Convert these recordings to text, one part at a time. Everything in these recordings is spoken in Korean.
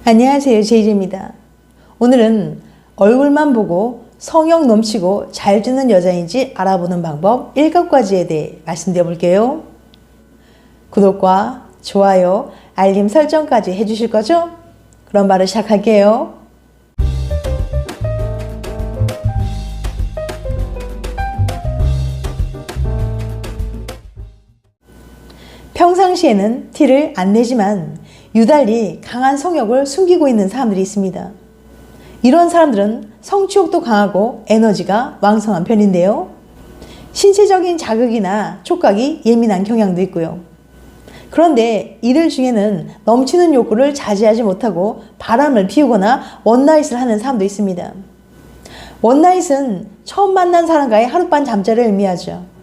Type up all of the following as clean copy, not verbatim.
안녕하세요, 제이제입니다. 오늘은 얼굴만 보고 성욕 넘치고 잘 주는 여자인지 알아보는 방법 7가지에 대해 말씀드려 볼게요. 구독과 좋아요, 알림 설정까지 해주실 거죠? 그럼 바로 시작할게요. 평상시에는 티를 안 내지만 유달리 강한 성욕을 숨기고 있는 사람들이 있습니다. 이런 사람들은 성취욕도 강하고 에너지가 왕성한 편인데요. 신체적인 자극이나 촉각이 예민한 경향도 있고요. 그런데 이들 중에는 넘치는 욕구를 자제하지 못하고 바람을 피우거나 원나잇을 하는 사람도 있습니다. 원나잇은 처음 만난 사람과의 하룻밤 잠자리를 의미하죠.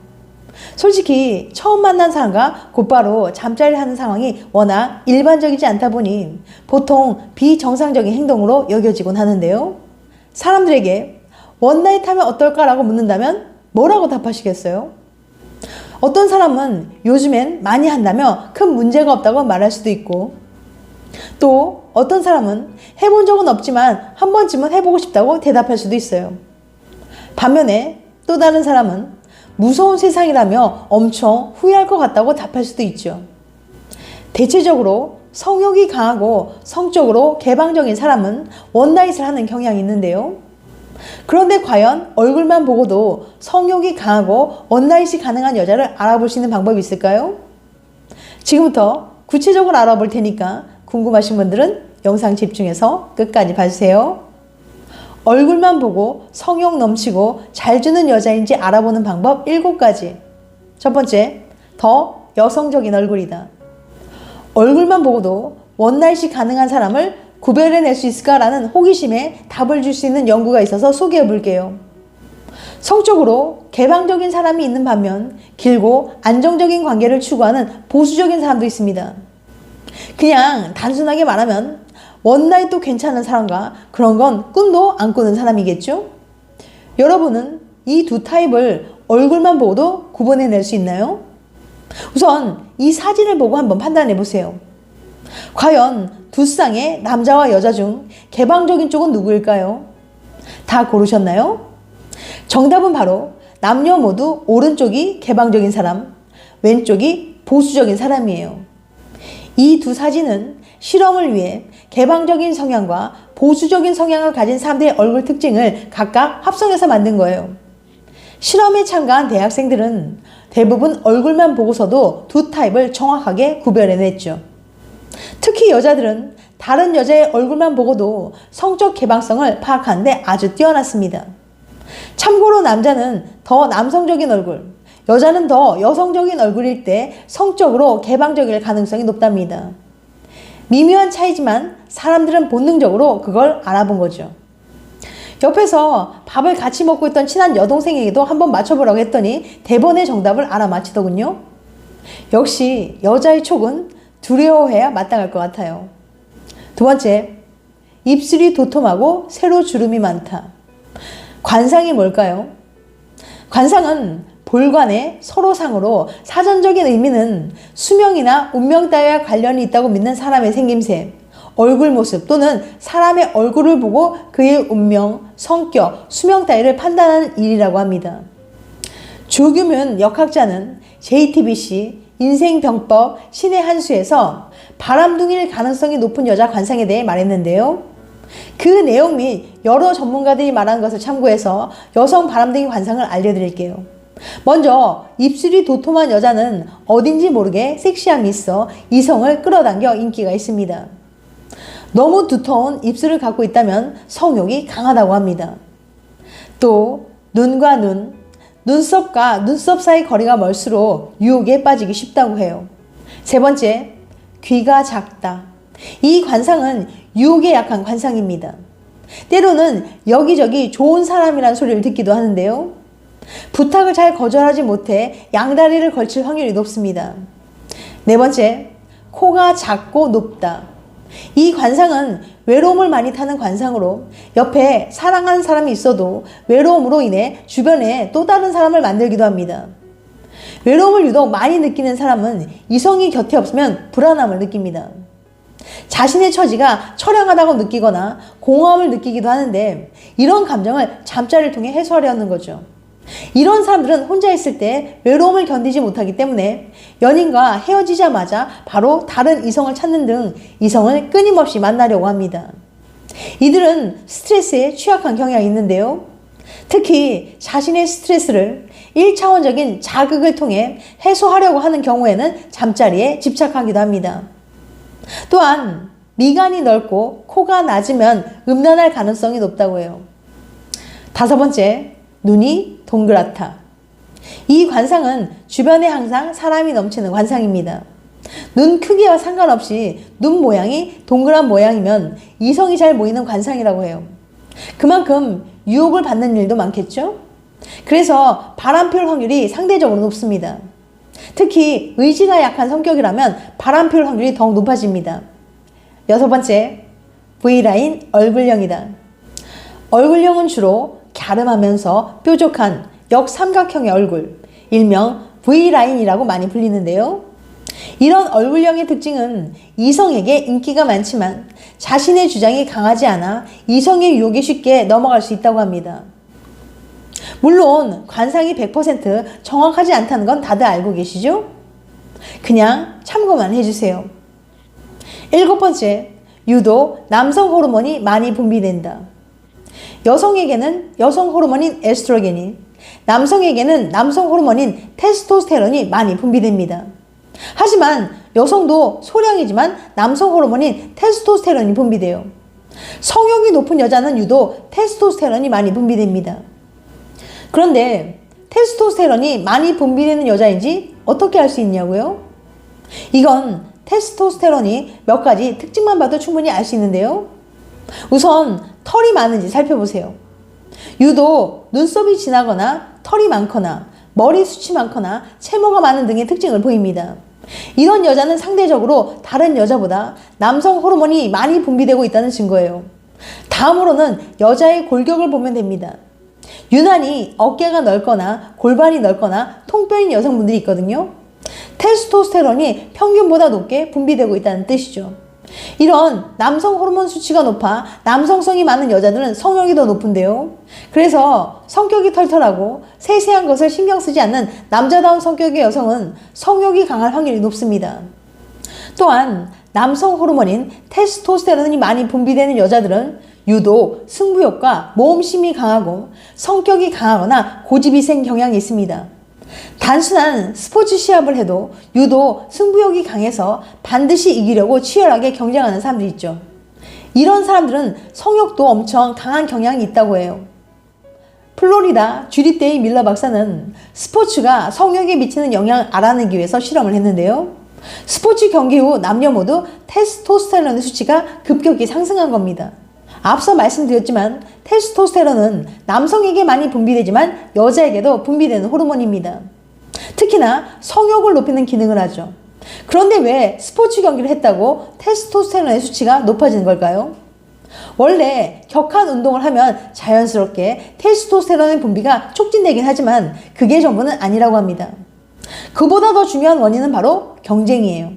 솔직히 처음 만난 사람과 곧바로 잠자리를 하는 상황이 워낙 일반적이지 않다 보니 보통 비정상적인 행동으로 여겨지곤 하는데요. 사람들에게 원나잇 하면 어떨까라고 묻는다면 뭐라고 답하시겠어요? 어떤 사람은 요즘엔 많이 한다며 큰 문제가 없다고 말할 수도 있고, 또 어떤 사람은 해본 적은 없지만 한 번쯤은 해보고 싶다고 대답할 수도 있어요. 반면에 또 다른 사람은 무서운 세상이라며 엄청 후회할 것 같다고 답할 수도 있죠. 대체적으로 성욕이 강하고 성적으로 개방적인 사람은 원나잇을 하는 경향이 있는데요. 그런데 과연 얼굴만 보고도 성욕이 강하고 원나잇이 가능한 여자를 알아볼 수 있는 방법이 있을까요? 지금부터 구체적으로 알아볼 테니까 궁금하신 분들은 영상 집중해서 끝까지 봐주세요. 얼굴만 보고 성욕 넘치고 잘 주는 여자인지 알아보는 방법 7가지. 첫 번째, 더 여성적인 얼굴이다. 얼굴만 보고도 원나잇이 가능한 사람을 구별해낼 수 있을까라는 호기심에 답을 줄 수 있는 연구가 있어서 소개해 볼게요. 성적으로 개방적인 사람이 있는 반면 길고 안정적인 관계를 추구하는 보수적인 사람도 있습니다. 그냥 단순하게 말하면 원나잇도 괜찮은 사람과 그런 건 꿈도 안 꾸는 사람이겠죠? 여러분은 이 두 타입을 얼굴만 보고도 구분해낼 수 있나요? 우선 이 사진을 보고 한번 판단해 보세요. 과연 두 쌍의 남자와 여자 중 개방적인 쪽은 누구일까요? 다 고르셨나요? 정답은 바로 남녀 모두 오른쪽이 개방적인 사람, 왼쪽이 보수적인 사람이에요. 이 두 사진은 실험을 위해 개방적인 성향과 보수적인 성향을 가진 사람들의 얼굴 특징을 각각 합성해서 만든 거예요. 실험에 참가한 대학생들은 대부분 얼굴만 보고서도 두 타입을 정확하게 구별해냈죠. 특히 여자들은 다른 여자의 얼굴만 보고도 성적 개방성을 파악하는데 아주 뛰어났습니다. 참고로 남자는 더 남성적인 얼굴, 여자는 더 여성적인 얼굴일 때 성적으로 개방적일 가능성이 높답니다. 미묘한 차이지만 사람들은 본능적으로 그걸 알아본 거죠. 옆에서 밥을 같이 먹고 있던 친한 여동생에게도 한번 맞춰보라고 했더니 대번에 정답을 알아맞히더군요. 역시 여자의 촉은 두려워해야 마땅할 것 같아요. 두 번째, 입술이 도톰하고 세로 주름이 많다. 관상이 뭘까요? 관상은 볼관의 서로상으로 사전적인 의미는 수명이나 운명 따위와 관련이 있다고 믿는 사람의 생김새, 얼굴 모습 또는 사람의 얼굴을 보고 그의 운명, 성격, 수명 따위를 판단하는 일이라고 합니다. 조규문 역학자는 JTBC 인생병법 신의 한 수에서 바람둥이일 가능성이 높은 여자 관상에 대해 말했는데요. 그 내용 및 여러 전문가들이 말한 것을 참고해서 여성 바람둥이 관상을 알려드릴게요. 먼저 입술이 도톰한 여자는 어딘지 모르게 섹시함이 있어 이성을 끌어당겨 인기가 있습니다. 너무 두터운 입술을 갖고 있다면 성욕이 강하다고 합니다. 또 눈과 눈, 눈썹과 눈썹 사이 거리가 멀수록 유혹에 빠지기 쉽다고 해요. 세 번째, 귀가 작다. 이 관상은 유혹에 약한 관상입니다. 때로는 여기저기 좋은 사람이란 소리를 듣기도 하는데요. 부탁을 잘 거절하지 못해 양다리를 걸칠 확률이 높습니다. 네 번째, 코가 작고 높다. 이 관상은 외로움을 많이 타는 관상으로 옆에 사랑하는 사람이 있어도 외로움으로 인해 주변에 또 다른 사람을 만들기도 합니다. 외로움을 유독 많이 느끼는 사람은 이성이 곁에 없으면 불안함을 느낍니다. 자신의 처지가 처량하다고 느끼거나 공허함을 느끼기도 하는데 이런 감정을 잠자리를 통해 해소하려는 거죠. 이런 사람들은 혼자 있을 때 외로움을 견디지 못하기 때문에 연인과 헤어지자마자 바로 다른 이성을 찾는 등 이성을 끊임없이 만나려고 합니다. 이들은 스트레스에 취약한 경향이 있는데요. 특히 자신의 스트레스를 1차원적인 자극을 통해 해소하려고 하는 경우에는 잠자리에 집착하기도 합니다. 또한 미간이 넓고 코가 낮으면 음란할 가능성이 높다고 해요. 5번째, 눈이 동그랗다. 이 관상은 주변에 항상 사람이 넘치는 관상입니다. 눈 크기와 상관없이 눈 모양이 동그란 모양이면 이성이 잘 모이는 관상이라고 해요. 그만큼 유혹을 받는 일도 많겠죠? 그래서 바람 피울 확률이 상대적으로 높습니다. 특히 의지가 약한 성격이라면 바람 피울 확률이 더욱 높아집니다. 6번째, V라인 얼굴형이다. 얼굴형은 주로 갸름하면서 뾰족한 역삼각형의 얼굴, 일명 V라인이라고 많이 불리는데요. 이런 얼굴형의 특징은 이성에게 인기가 많지만 자신의 주장이 강하지 않아 이성의 유혹에 쉽게 넘어갈 수 있다고 합니다. 물론 관상이 100% 정확하지 않다는 건 다들 알고 계시죠? 그냥 참고만 해주세요. 7번째, 유독 남성 호르몬이 많이 분비된다. 여성에게는 여성 호르몬인 에스트로겐이, 남성에게는 남성 호르몬인 테스토스테론이 많이 분비됩니다. 하지만 여성도 소량이지만 남성 호르몬인 테스토스테론이 분비돼요. 성욕이 높은 여자는 유독 테스토스테론이 많이 분비됩니다. 그런데 테스토스테론이 많이 분비되는 여자인지 어떻게 알 수 있냐고요? 이건 테스토스테론이 몇 가지 특징만 봐도 충분히 알 수 있는데요. 우선 털이 많은지 살펴보세요. 유독 눈썹이 진하거나 털이 많거나 머리숱이 많거나 채모가 많은 등의 특징을 보입니다. 이런 여자는 상대적으로 다른 여자보다 남성 호르몬이 많이 분비되고 있다는 증거예요. 다음으로는 여자의 골격을 보면 됩니다. 유난히 어깨가 넓거나 골반이 넓거나 통뼈인 여성분들이 있거든요. 테스토스테론이 평균보다 높게 분비되고 있다는 뜻이죠. 이런 남성 호르몬 수치가 높아 남성성이 많은 여자들은 성욕이 더 높은데요. 그래서 성격이 털털하고 세세한 것을 신경 쓰지 않는 남자다운 성격의 여성은 성욕이 강할 확률이 높습니다. 또한 남성 호르몬인 테스토스테론이 많이 분비되는 여자들은 유독 승부욕과 모험심이 강하고 성격이 강하거나 고집이생 경향이 있습니다. 단순한 스포츠 시합을 해도 유독 승부욕이 강해서 반드시 이기려고 치열하게 경쟁하는 사람들이 있죠. 이런 사람들은 성욕도 엄청 강한 경향이 있다고 해요. 플로리다 주립대의 밀러 박사는 스포츠가 성욕에 미치는 영향을 알아내기 위해서 실험을 했는데요. 스포츠 경기 후 남녀 모두 테스토스테론의 수치가 급격히 상승한 겁니다. 앞서 말씀드렸지만 테스토스테론은 남성에게 많이 분비되지만 여자에게도 분비되는 호르몬입니다. 특히나 성욕을 높이는 기능을 하죠. 그런데 왜 스포츠 경기를 했다고 테스토스테론의 수치가 높아지는 걸까요? 원래 격한 운동을 하면 자연스럽게 테스토스테론의 분비가 촉진되긴 하지만 그게 전부는 아니라고 합니다. 그보다 더 중요한 원인은 바로 경쟁이에요.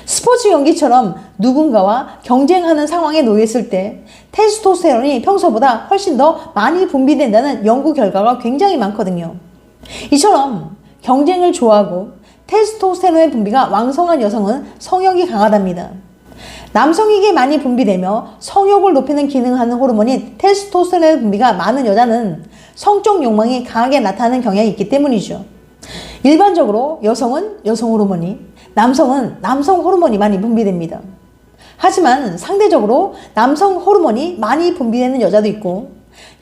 스포츠 경기처럼 누군가와 경쟁하는 상황에 놓였을 때 테스토스테론이 평소보다 훨씬 더 많이 분비된다는 연구 결과가 굉장히 많거든요. 이처럼 경쟁을 좋아하고 테스토스테론의 분비가 왕성한 여성은 성욕이 강하답니다. 남성에게 많이 분비되며 성욕을 높이는 기능을 하는 호르몬인 테스토스테론의 분비가 많은 여자는 성적 욕망이 강하게 나타나는 경향이 있기 때문이죠. 일반적으로 여성은 여성 호르몬이, 남성은 남성 호르몬이 많이 분비됩니다. 하지만 상대적으로 남성 호르몬이 많이 분비되는 여자도 있고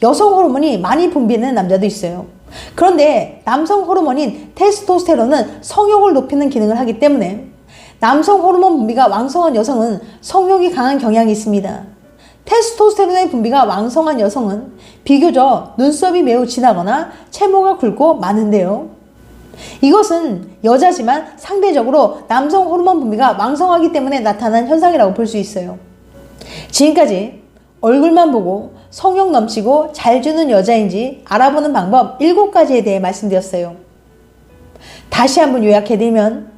여성 호르몬이 많이 분비되는 남자도 있어요. 그런데 남성 호르몬인 테스토스테론은 성욕을 높이는 기능을 하기 때문에 남성 호르몬 분비가 왕성한 여성은 성욕이 강한 경향이 있습니다. 테스토스테론의 분비가 왕성한 여성은 비교적 눈썹이 매우 진하거나 채모가 굵고 많은데요. 이것은 여자지만 상대적으로 남성 호르몬 분비가 왕성하기 때문에 나타난 현상이라고 볼 수 있어요. 지금까지 얼굴만 보고 성욕 넘치고 잘 주는 여자인지 알아보는 방법 7가지에 대해 말씀드렸어요. 다시 한번 요약해드리면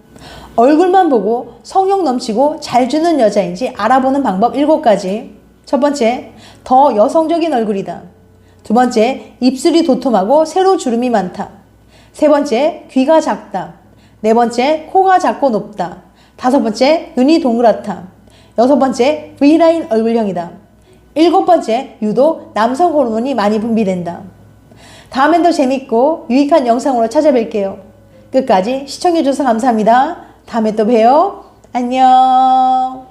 얼굴만 보고 성욕 넘치고 잘 주는 여자인지 알아보는 방법 7가지. 첫 번째, 더 여성적인 얼굴이다. 두 번째, 입술이 도톰하고 세로 주름이 많다. 세 번째, 귀가 작다. 네 번째, 코가 작고 높다. 다섯 번째, 눈이 동그랗다. 여섯 번째, V라인 얼굴형이다. 일곱 번째, 유독 남성 호르몬이 많이 분비된다. 다음엔 더 재밌고 유익한 영상으로 찾아뵐게요. 끝까지 시청해주셔서 감사합니다. 다음에 또 봬요. 안녕.